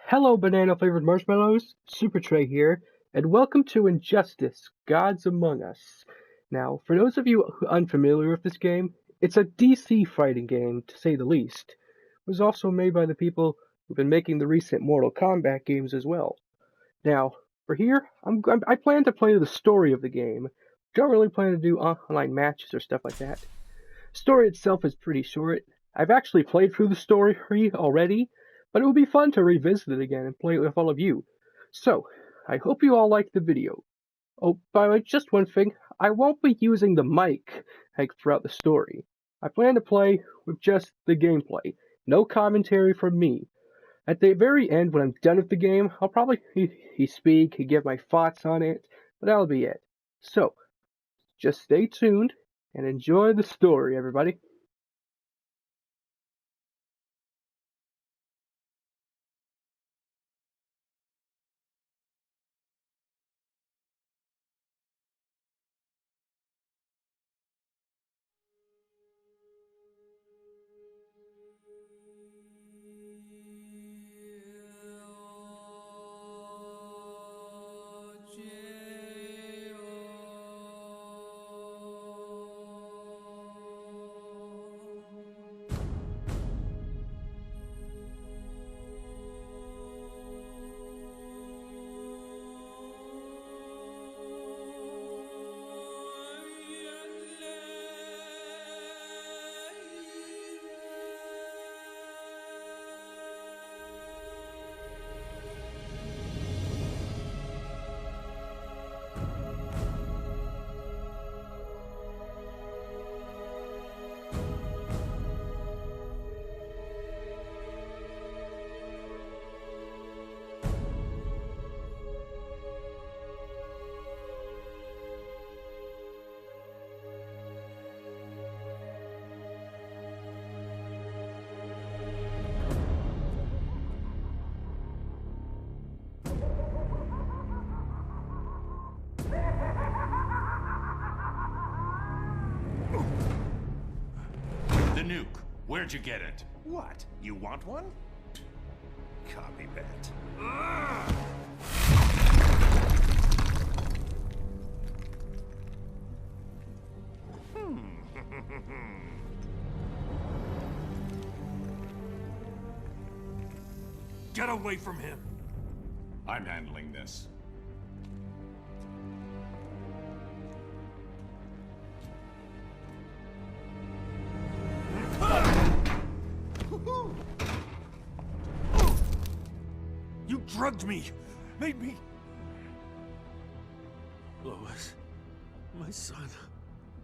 Hello, banana-flavored marshmallows. Super Trey here, and welcome to Injustice: Gods Among Us. Now, for those of you unfamiliar with this game, it's a DC fighting game, to say the least. It was also made by the people who've been making the recent Mortal Kombat games as well. Now, for here, I plan to play the story of the game. Don't really plan to do online matches or stuff like that. Story itself is pretty short. I've actually played through the story already, but it would be fun to revisit it again and play it with all of you. So, I hope you all liked the video. Oh, by the way, just one thing, I won't be using the mic throughout the story. I plan to play with just the gameplay, no commentary from me. At the very end, when I'm done with the game, I'll probably speak, give my thoughts on it, but that'll be it. So, just stay tuned and enjoy the story, everybody. The nuke. Where'd you get it? What? You want one? Copy that. Get away from him! I'm handling this. You drugged me! Made me... Lois, my son.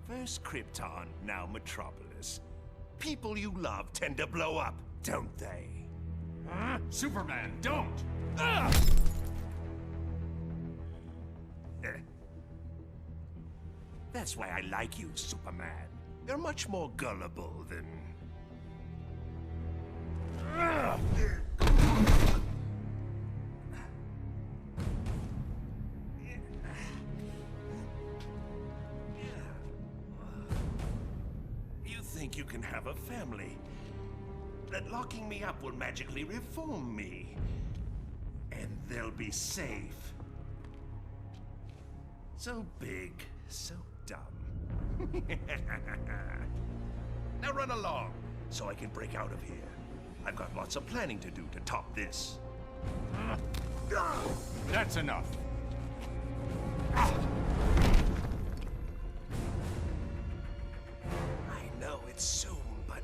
First Krypton, now Metropolis. People you love tend to blow up, don't they? Huh? Superman, don't! That's why I like you, Superman. You're much more gullible than... You think you can have a family? That locking me up will magically reform me. And they'll be safe. So big, so dumb. Now run along, so I can break out of here. I've got lots of planning to do to top this. That's enough. I know it's soon, but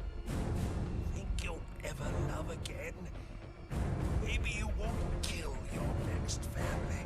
think you'll ever love again? Maybe you won't kill your next family.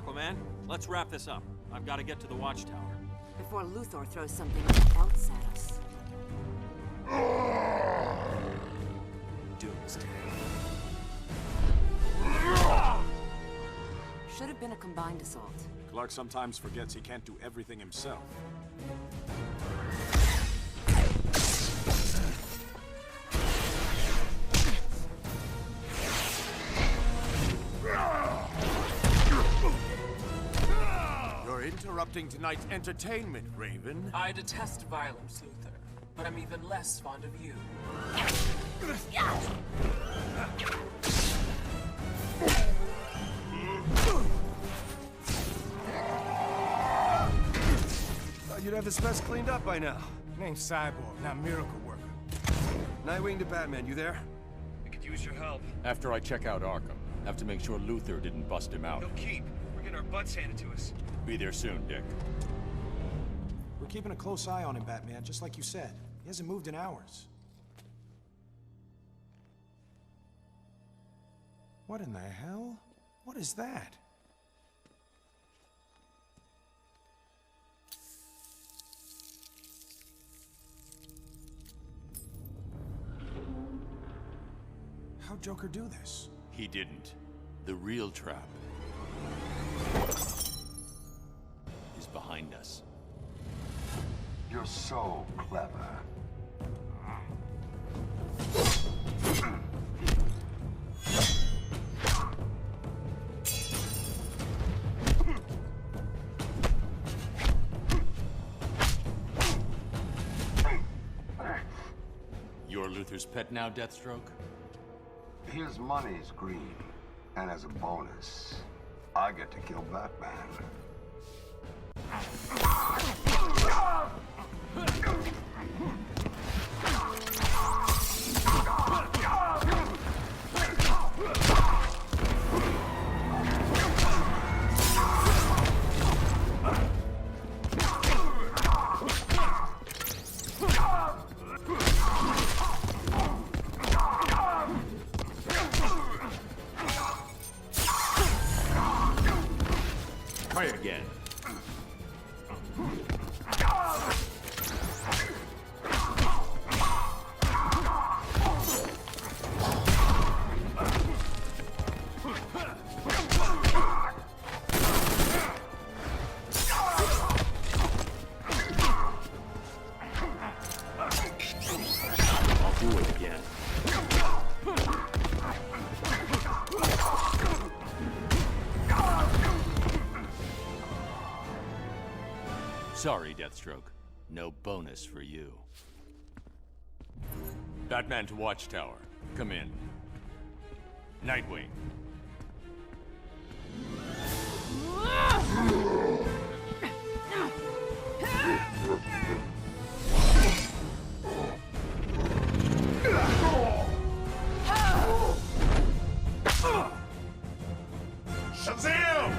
Aquaman, let's wrap this up. I've got to get to the watchtower. Before Luthor throws something else at us. Doomsday. Should have been a combined assault. Clark sometimes forgets he can't do everything himself. You're interrupting tonight's entertainment, Raven. I detest violence, Luthor, but I'm even less fond of you. Thought you'd have this mess cleaned up by now. Name's Cyborg, not Miracle Worker. Nightwing to Batman, you there? We could use your help. After I check out Arkham, have to make sure Luthor didn't bust him out. No keep. We're getting our butts handed to us. Be there soon, Dick. We're keeping a close eye on him, Batman, just like you said. He hasn't moved in hours. What in the hell? What is that? How'd Joker do this? He didn't. The real trap is behind us. You're so clever. You're Luthor's pet now, Deathstroke? His money's green, and as a bonus, I get to kill Batman. Try it again. I'll do it again. Sorry, Deathstroke. No bonus for you. Batman to Watchtower. Come in. Nightwing. Shazam!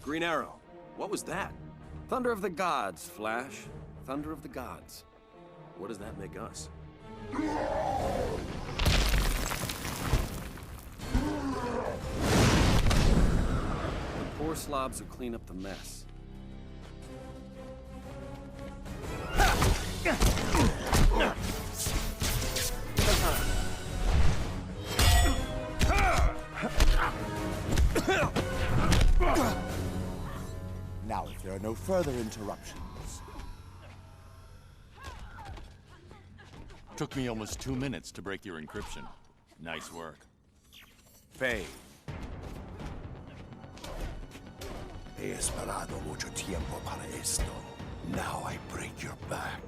Green Arrow. What was that? Thunder of the Gods, Flash. Thunder of the Gods. What does that make us? The poor slobs who clean up the mess. Now, if there are no further interruptions. Took me almost 2 minutes to break your encryption. Nice work. Faye. He esperado mucho tiempo para esto. Now I break your back.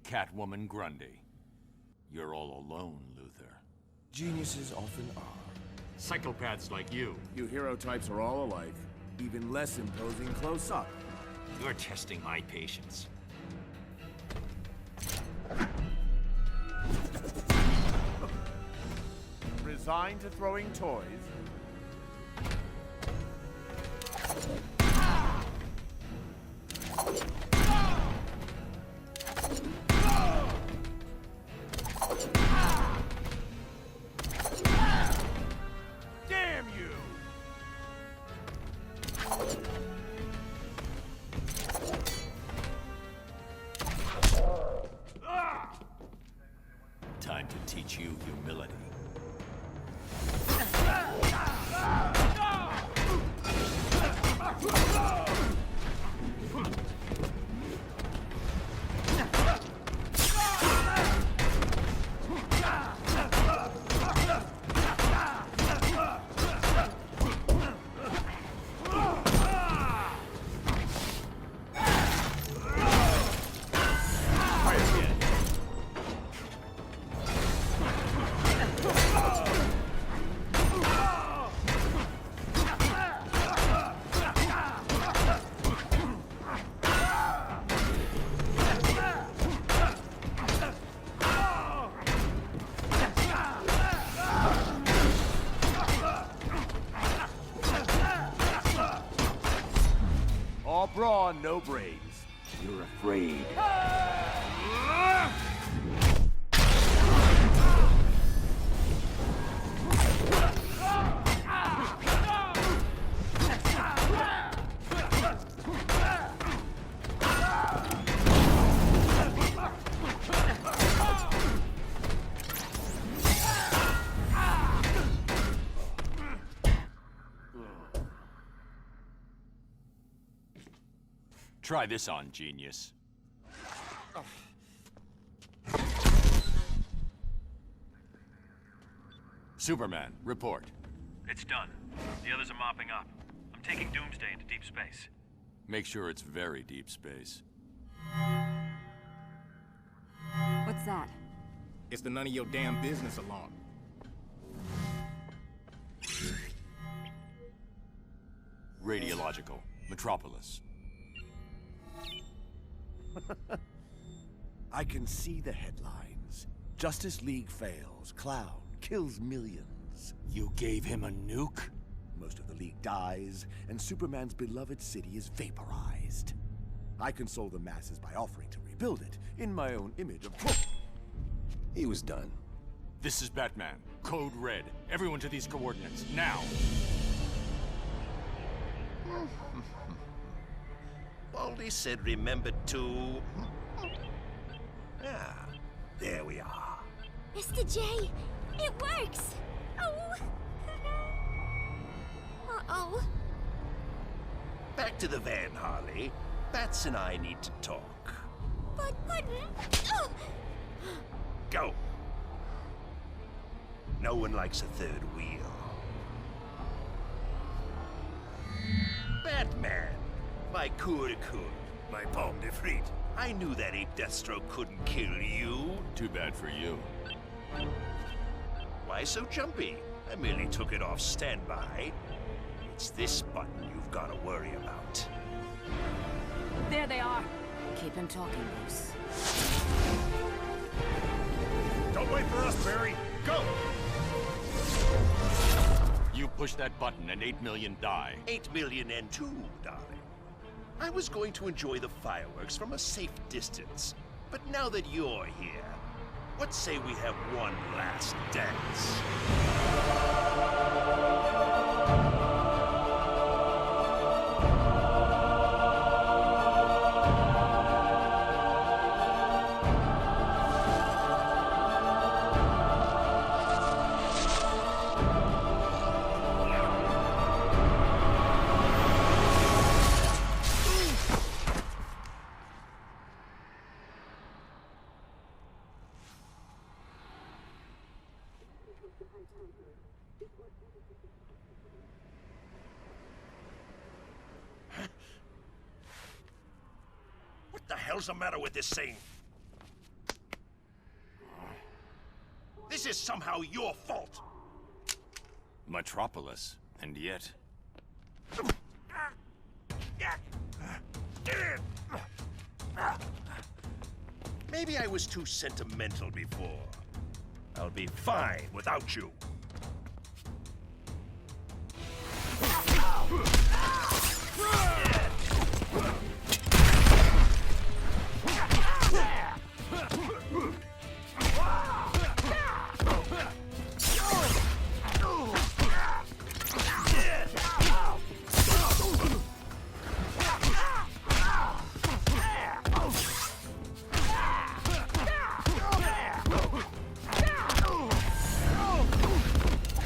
Catwoman Grundy. You're all alone, Luther. Geniuses often are. Psychopaths like you. You hero types are all alike. Even less imposing close up. You're testing my patience. Resigned to throwing toys? Damn you! Time to teach you humility. All brawn, no brains. You're afraid. Try this on, genius. Superman, report. It's done. The others are mopping up. I'm taking Doomsday into deep space. Make sure it's very deep space. What's that? It's the none of your damn business alarm. Radiological, Metropolis. I can see the headlines. Justice League fails. Clown kills millions. You gave him a nuke? Most of the League dies, and Superman's beloved city is vaporized. I console the masses by offering to rebuild it, in my own image, of course. He was done. This is Batman. Code Red. Everyone to these coordinates, now! Baldy said remember to... Ah, there we are. Mr. J, it works! Oh! Uh-oh. Back to the van, Harley. Bats and I need to talk. But, oh! Go! No one likes a third wheel. Batman! My coup de coeur, my pomme de frite. I knew that ape Deathstroke couldn't kill you. Too bad for you. Why so jumpy? I merely took it off standby. It's this button you've got to worry about. There they are. Keep him talking, Bruce. Don't wait for us, Barry. Go! You push that button and 8 million die. 8 million and 2, darling. I was going to enjoy the fireworks from a safe distance. But now that you're here, what say we have one last dance? What the hell's the matter with this thing? This is somehow your fault. Metropolis, and yet... Maybe I was too sentimental before. I'll be fine without you.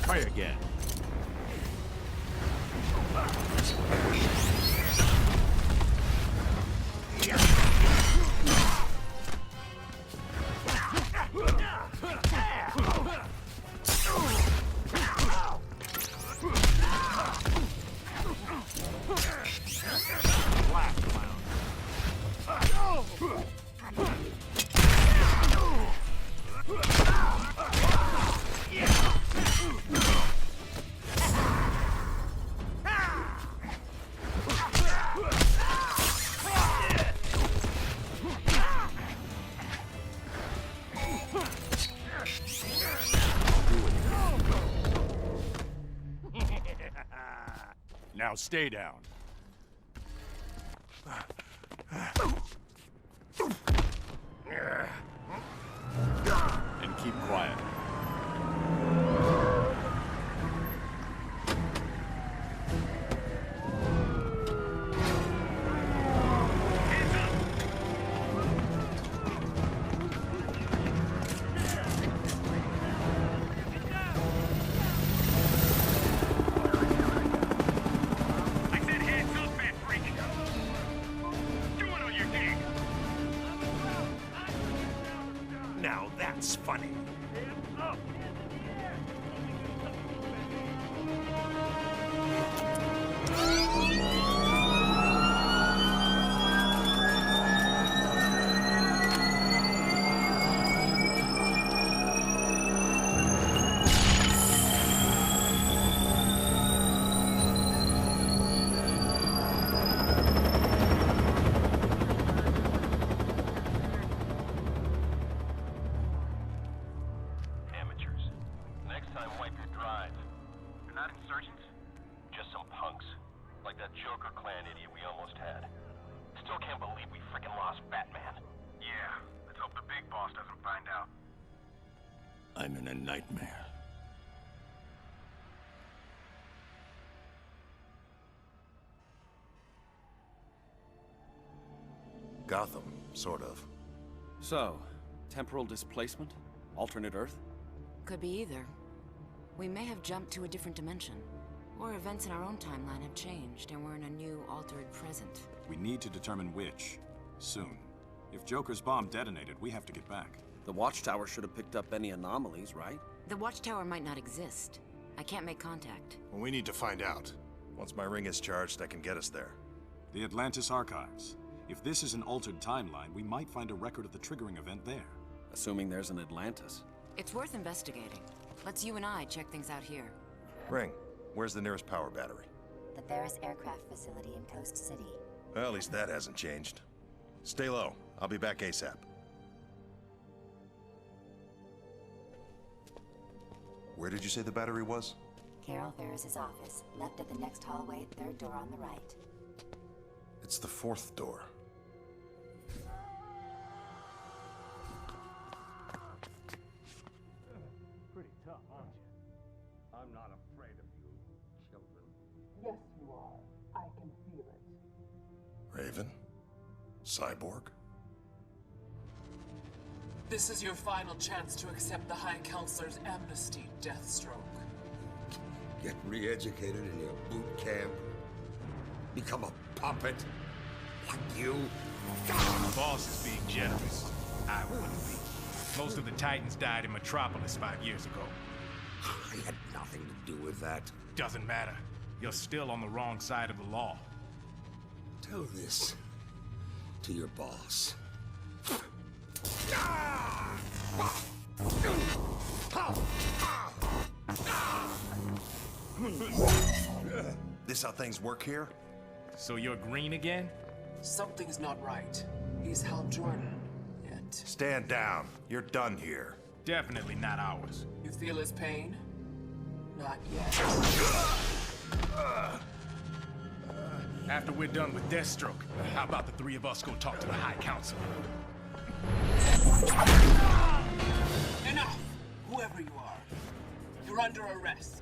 Try again. Now stay down. And keep quiet. Now that's funny. I'm in a nightmare. Gotham, sort of. So, temporal displacement? Alternate Earth? Could be either. We may have jumped to a different dimension. Or events in our own timeline have changed, and we're in a new, altered present. We need to determine which. Soon. If Joker's bomb detonated, we have to get back. The Watchtower should have picked up any anomalies, right? The Watchtower might not exist. I can't make contact. Well, we need to find out. Once my ring is charged, I can get us there. The Atlantis Archives. If this is an altered timeline, we might find a record of the triggering event there. Assuming there's an Atlantis. It's worth investigating. Let's you and I check things out here. Ring, where's the nearest power battery? The Barris Aircraft Facility in Coast City. Well, at least that hasn't changed. Stay low. I'll be back ASAP. Where did you say the battery was? Carol Ferris's office, left at the next hallway, third door on the right. It's the fourth door. Pretty tough, aren't you? I'm not afraid of you, children. Yes, you are. I can feel it. Raven? Cyborg? This is your final chance to accept the High Counselor's amnesty, Deathstroke. Get re-educated in your boot camp? Become a puppet? Like you? The boss is being generous. I wouldn't be. Most of the Titans died in Metropolis 5 years ago. I had nothing to do with that. Doesn't matter. You're still on the wrong side of the law. Tell this to your boss. This how things work here? So you're green again? Something's not right. He's Hal Jordan, yet... Stand down. You're done here. Definitely not ours. You feel his pain? Not yet. After we're done with Deathstroke, how about the three of us go talk to the High Council? Enough! Whoever you are, you're under arrest.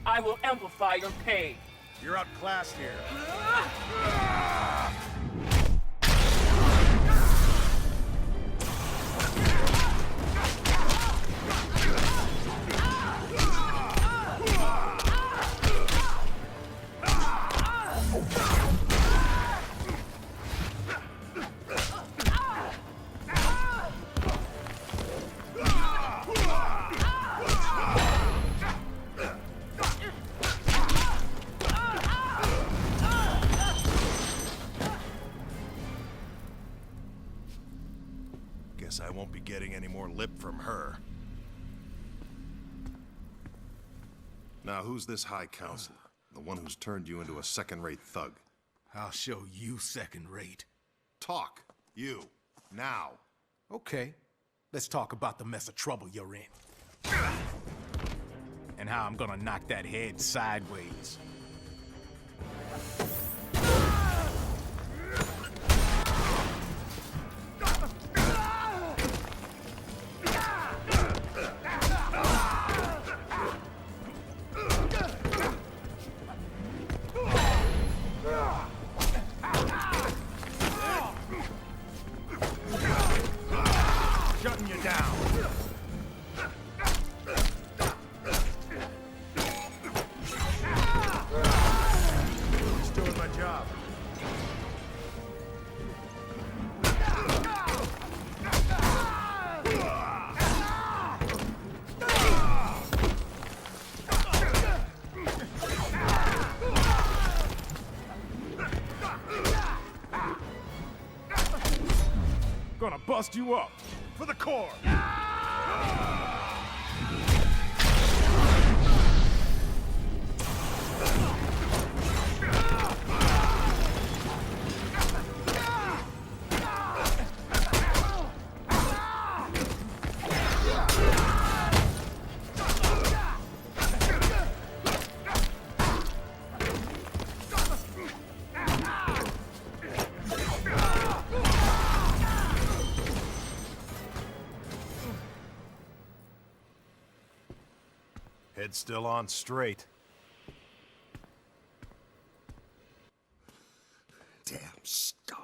I will amplify your pain. You're outclassed here. Guess I won't be getting any more lip from her. Now, who's this High Counselor? The one who's turned you into a second-rate thug? I'll show you second-rate. Talk. You. Now. Okay. Let's talk about the mess of trouble you're in. And how I'm gonna knock that head sideways. Shutting you down. Just doing my job. Gonna bust you up. For the core! Head still on straight. Damn scum.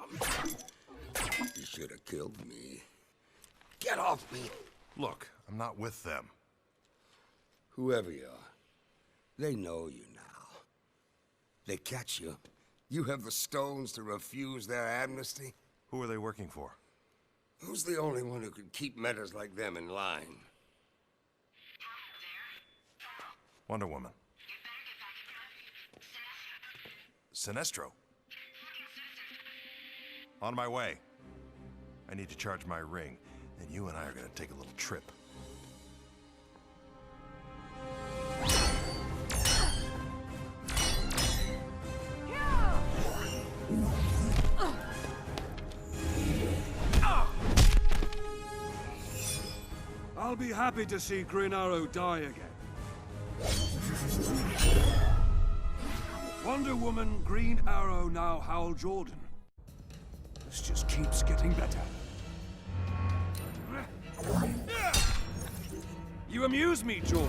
You should have killed me. Get off me! Look, I'm not with them. Whoever you are, they know you now. They catch you. You have the stones to refuse their amnesty? Who are they working for? Who's the only one who could keep metas like them in line? Wonder Woman. Sinestro. On my way. I need to charge my ring, and you and I are gonna take a little trip. I'll be happy to see Green Arrow die again. Wonder Woman, Green Arrow, now Hal Jordan. This just keeps getting better. amuse me, Jordan.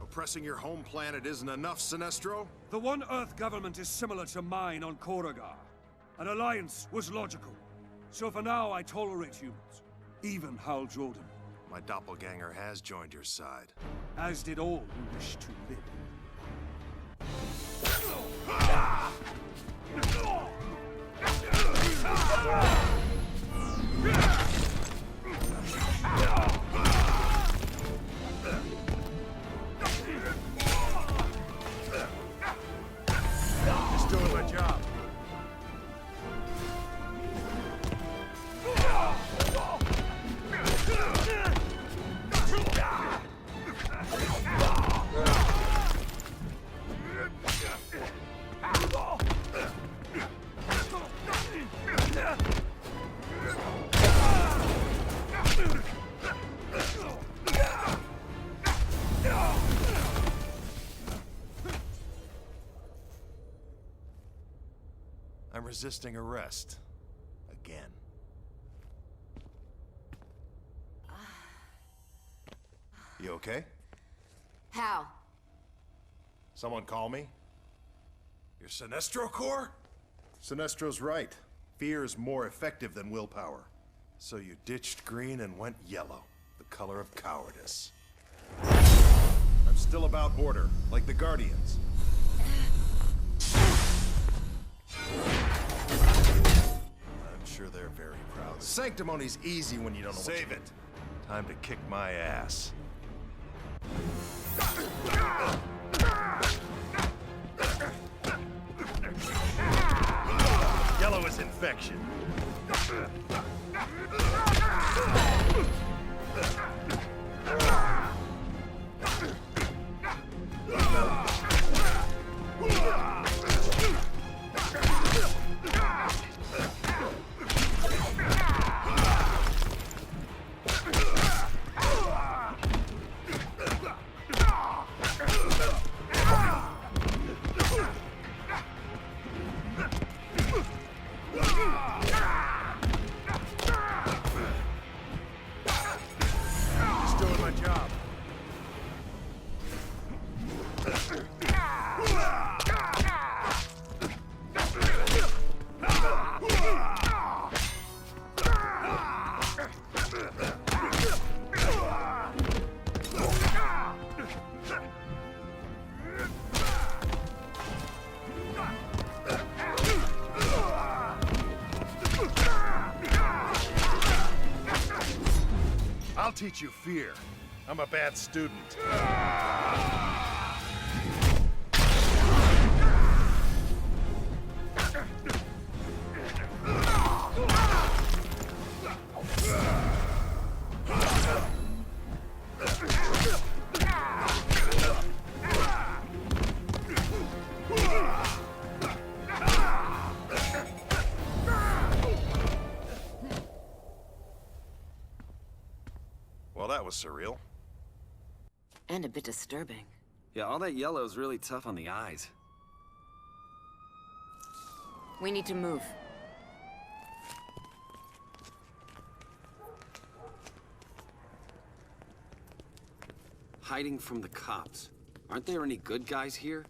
Oppressing your home planet isn't enough, Sinestro? The One Earth government is similar to mine on Koragar. An alliance was logical. So for now, I tolerate humans. Even Hal Jordan. My doppelganger has joined your side. As did all who wish to live. Just doing my job. I'm resisting arrest. Again. You okay? How? Someone call me? Your Sinestro Corps? Sinestro's right. Fear is more effective than willpower. So you ditched green and went yellow, the color of cowardice. I'm still about order, like the Guardians. I'm sure they're very proud. Sanctimony's easy when you don't know Save it. Time to kick my ass. Yellow is infection. Just doing my job. I'll teach you fear. I'm a bad student. Well, that was surreal. And a bit disturbing. Yeah, all that yellow is really tough on the eyes. We need to move. Hiding from the cops. Aren't there any good guys here?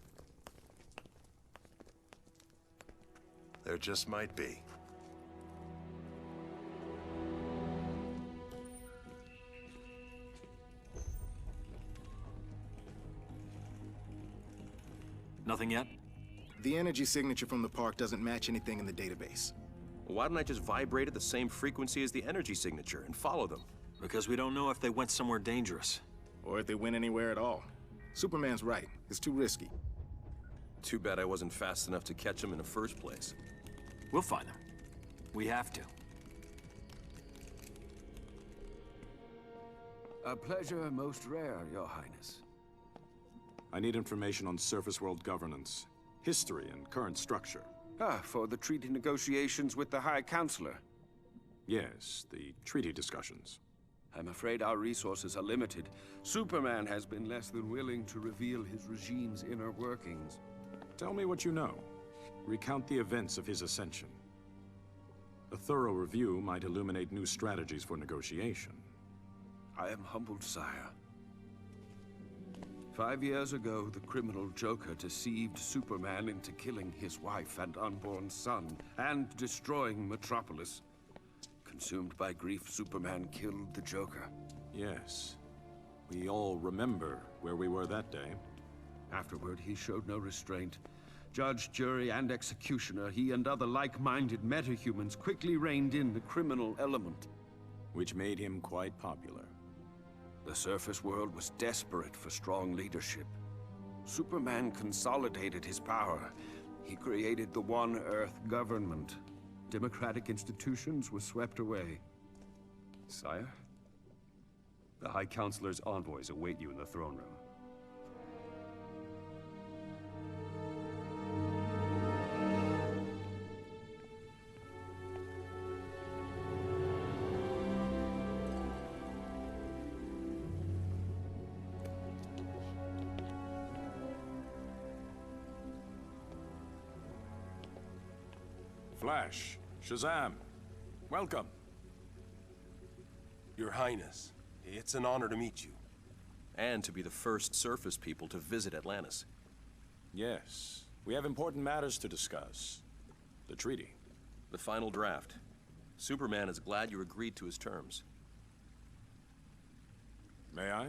There just might be. Nothing yet? The energy signature from the park doesn't match anything in the database. Well, why don't I just vibrate at the same frequency as the energy signature and follow them? Because we don't know if they went somewhere dangerous. Or if they went anywhere at all. Superman's right. It's too risky. Too bad I wasn't fast enough to catch them in the first place. We'll find them. We have to. A pleasure most rare, Your Highness. I need information on surface world governance, history, and current structure. For the treaty negotiations with the High Counselor. Yes, the treaty discussions. I'm afraid our resources are limited. Superman has been less than willing to reveal his regime's inner workings. Tell me what you know. Recount the events of his ascension. A thorough review might illuminate new strategies for negotiation. I am humbled, sire. 5 years ago, the criminal Joker deceived Superman into killing his wife and unborn son, and destroying Metropolis. Consumed by grief, Superman killed the Joker. Yes. We all remember where we were that day. Afterward, he showed no restraint. Judge, jury, and executioner, he and other like-minded metahumans quickly reined in the criminal element. Which made him quite popular. The surface world was desperate for strong leadership. Superman consolidated his power. He created the One Earth government. Democratic institutions were swept away. Sire, the High Counselor's envoys await you in the throne room. Flash, Shazam, welcome. Your Highness, it's an honor to meet you. And to be the first surface people to visit Atlantis. Yes, we have important matters to discuss. The treaty. The final draft. Superman is glad you agreed to his terms. May I?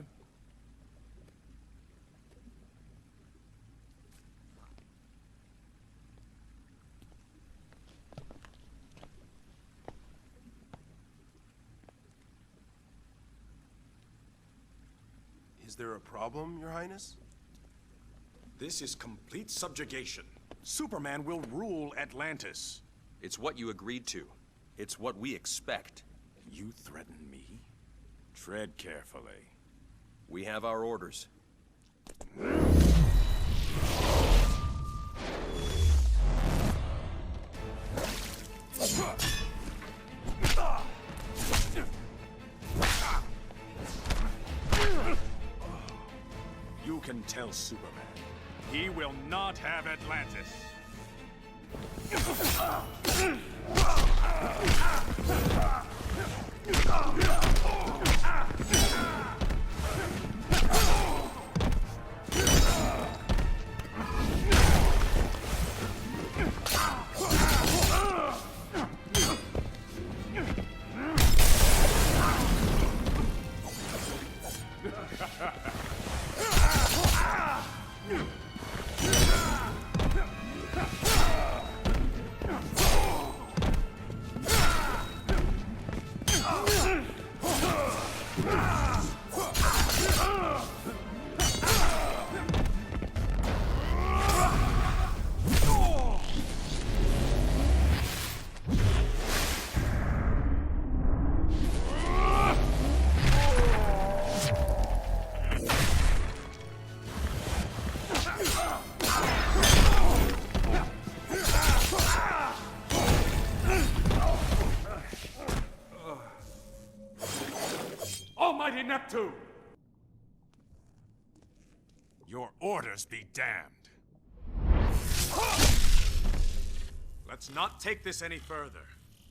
Is there a problem, Your Highness? This is complete subjugation. Superman will rule Atlantis. It's what you agreed to. It's what we expect. You threaten me? Tread carefully. We have our orders. You can tell Superman. He will not have Atlantis. Almighty Neptune! Your orders be damned. Let's not take this any further.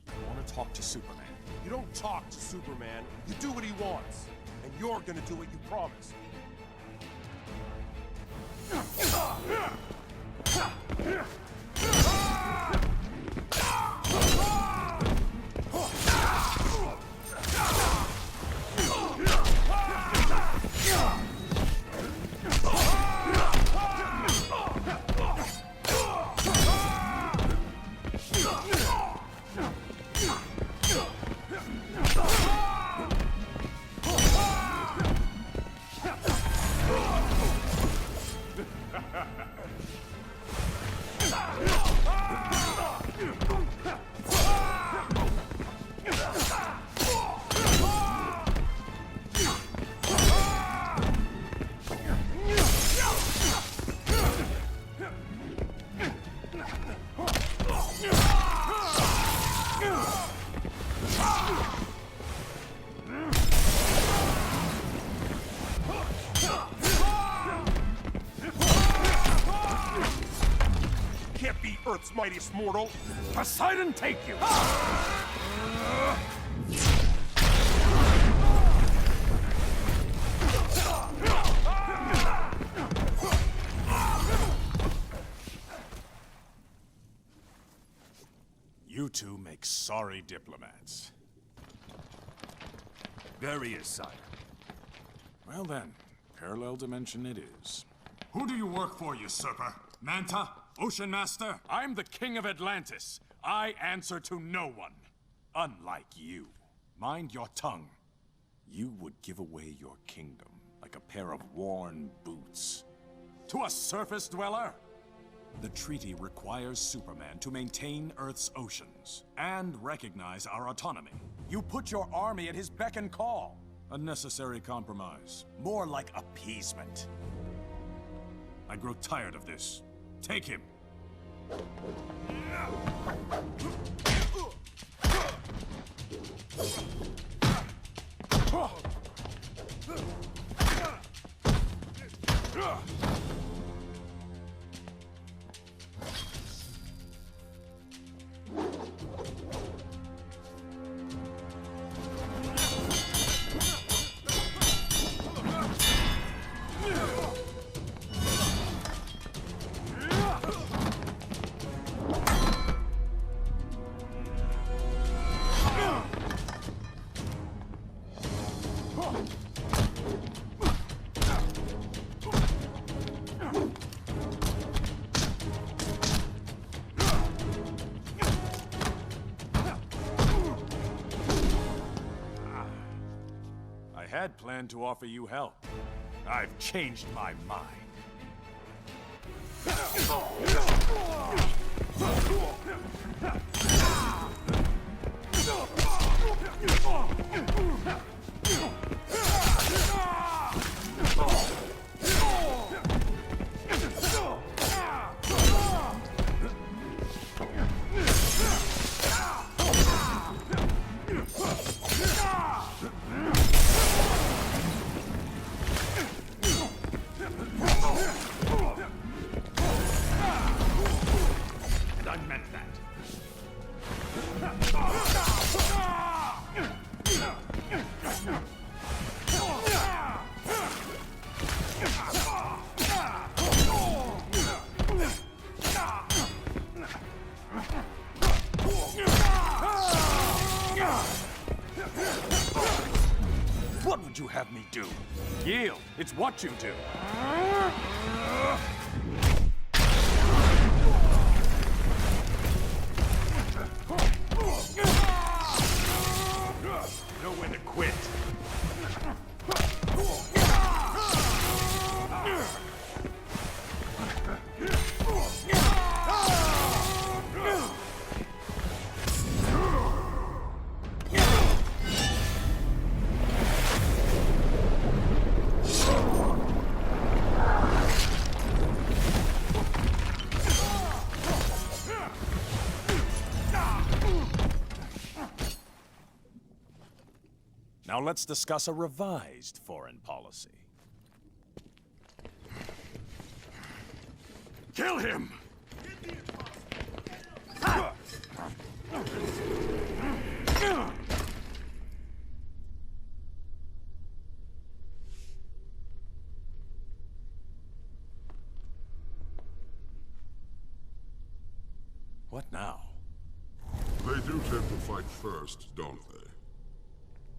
I want to talk to Superman. You don't talk to Superman, you do what he wants. And you're gonna do what you promised. can't be Earth's mightiest mortal. Poseidon, take you! You two make sorry diplomats. There he is, sire. Well then, parallel dimension it is. Who do you work for, usurper? Manta? Ocean Master? I'm the king of Atlantis. I answer to no one. Unlike you. Mind your tongue. You would give away your kingdom like a pair of worn boots. To a surface dweller? The treaty requires Superman to maintain Earth's oceans and recognize our autonomy. You put your army at his beck and call. A necessary compromise. More like appeasement. I grow tired of this. Take him. I had planned to offer you help. I've changed my mind. And I meant that. What would you have me do? Yield. It's what you do. Know when to quit. Now let's discuss a revised foreign policy. Kill him! What now? They do tend to fight first, don't they?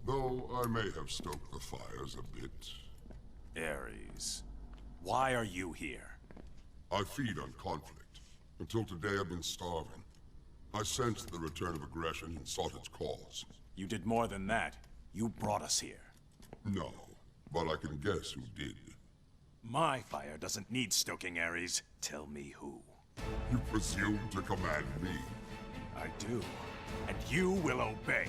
Though I may have stoked the fires a bit. Ares, why are you here? I feed on conflict. Until today I've been starving. I sensed the return of aggression and sought its cause. You did more than that. You brought us here. No, but I can guess who did. My fire doesn't need stoking, Ares. Tell me who. You presume to command me? I do. And you will obey.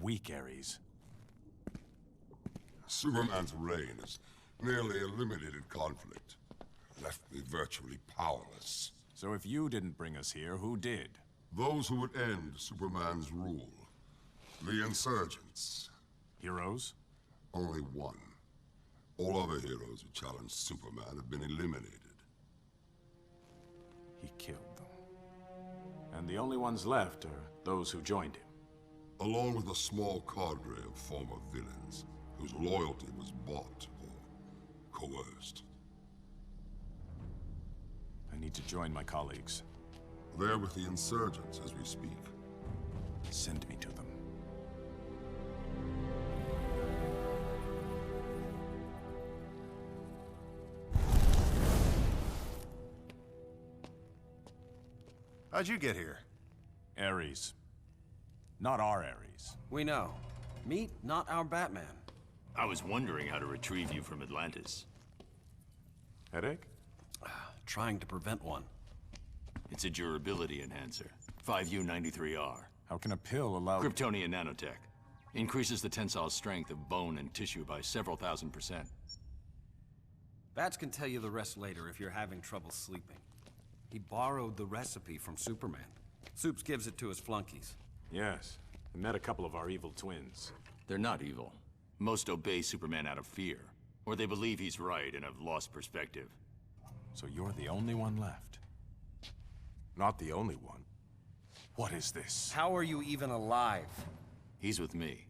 weak, Ares. Superman's reign has nearly eliminated conflict. Left me virtually powerless. So if you didn't bring us here, who did? Those who would end Superman's rule. The insurgents. Heroes? Only one. All other heroes who challenged Superman have been eliminated. He killed them. And the only ones left are those who joined him. Along with a small cadre of former villains, whose loyalty was bought or coerced. I need to join my colleagues. They're with the insurgents as we speak. Send me to them. How'd you get here? Ares. Not our Ares. We know. Meet not our Batman. I was wondering how to retrieve you from Atlantis. Headache? Trying to prevent one. It's a durability enhancer. 5U93R. How can a pill allow... Kryptonian nanotech. Increases the tensile strength of bone and tissue by several thousand%. Bats can tell you the rest later if you're having trouble sleeping. He borrowed the recipe from Superman. Supes gives it to his flunkies. Yes. I met a couple of our evil twins. They're not evil. Most obey Superman out of fear. Or they believe he's right and have lost perspective. So you're the only one left? Not the only one. What is this? How are you even alive? He's with me.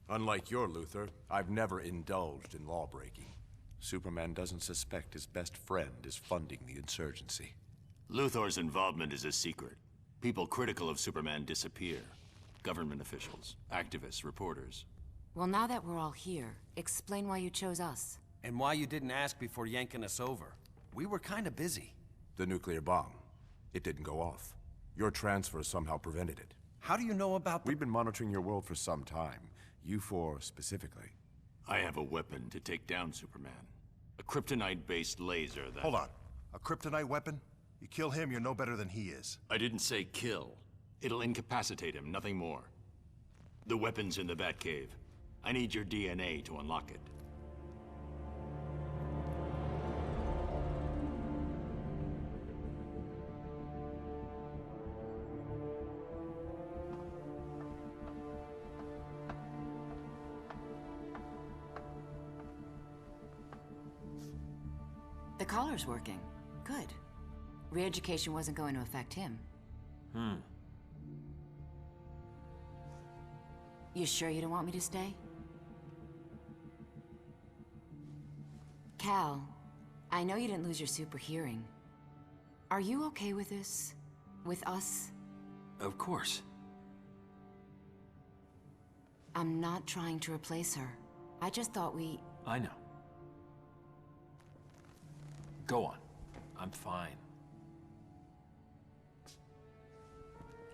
Unlike your Luthor, I've never indulged in lawbreaking. Superman doesn't suspect his best friend is funding the insurgency. Luthor's involvement is a secret. People critical of Superman disappear. Government officials, activists, reporters. Well, now that we're all here, explain why you chose us. And why you didn't ask before yanking us over. We were kinda busy. The nuclear bomb. It didn't go off. Your transfer somehow prevented it. How do you know about We've been monitoring your world for some time. You four specifically. I have a weapon to take down Superman. A kryptonite-based laser that... Hold on. A kryptonite weapon? You kill him, you're no better than he is. I didn't say kill. It'll incapacitate him, nothing more. The weapon's in the Batcave. I need your DNA to unlock it. The collar's working. Good. Re-education wasn't going to affect him. You sure you don't want me to stay? Cal, I know you didn't lose your super hearing. Are you okay with this? With us? Of course. I'm not trying to replace her. I just thought we... I know. Go on. I'm fine.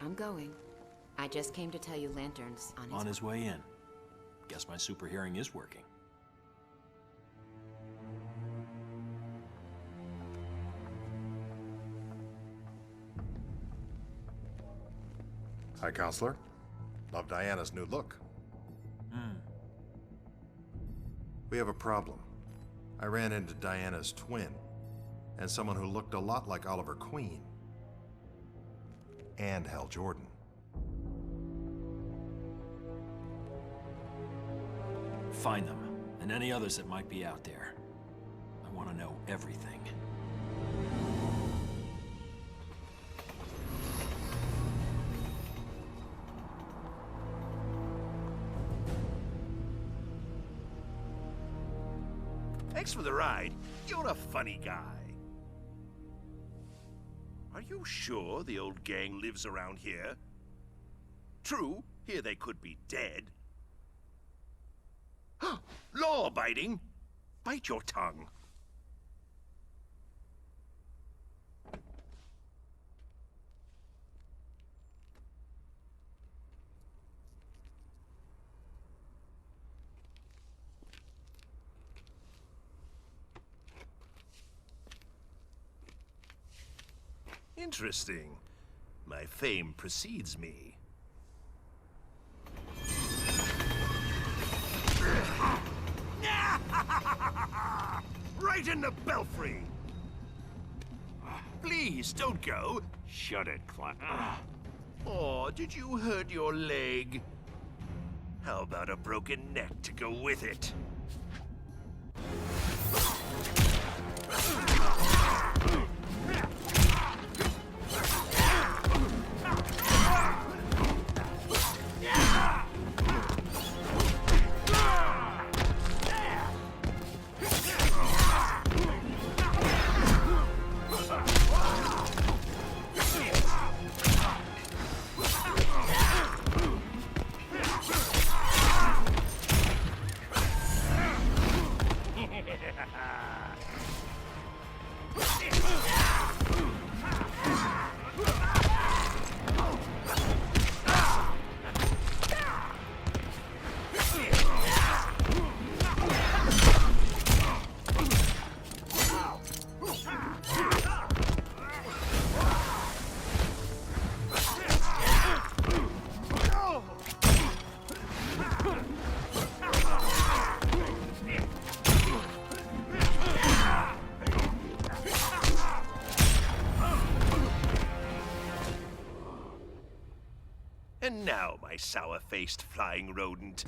I'm going. I just came to tell you Lantern's on his way in. Guess my super hearing is working. Hi, Counselor. Love Diana's new look. We have a problem. I ran into Diana's twin, and someone who looked a lot like Oliver Queen. And Hal Jordan. Find them, and any others that might be out there. I want to know everything. Thanks for the ride. You're a funny guy. Are you sure the old gang lives around here? True, here they could be dead. Law-abiding? Bite your tongue. Interesting. My fame precedes me. Right in the belfry! Please, don't go. Shut it, Clank. Oh, did you hurt your leg? How about a broken neck to go with it? And now, my sour-faced flying rodent,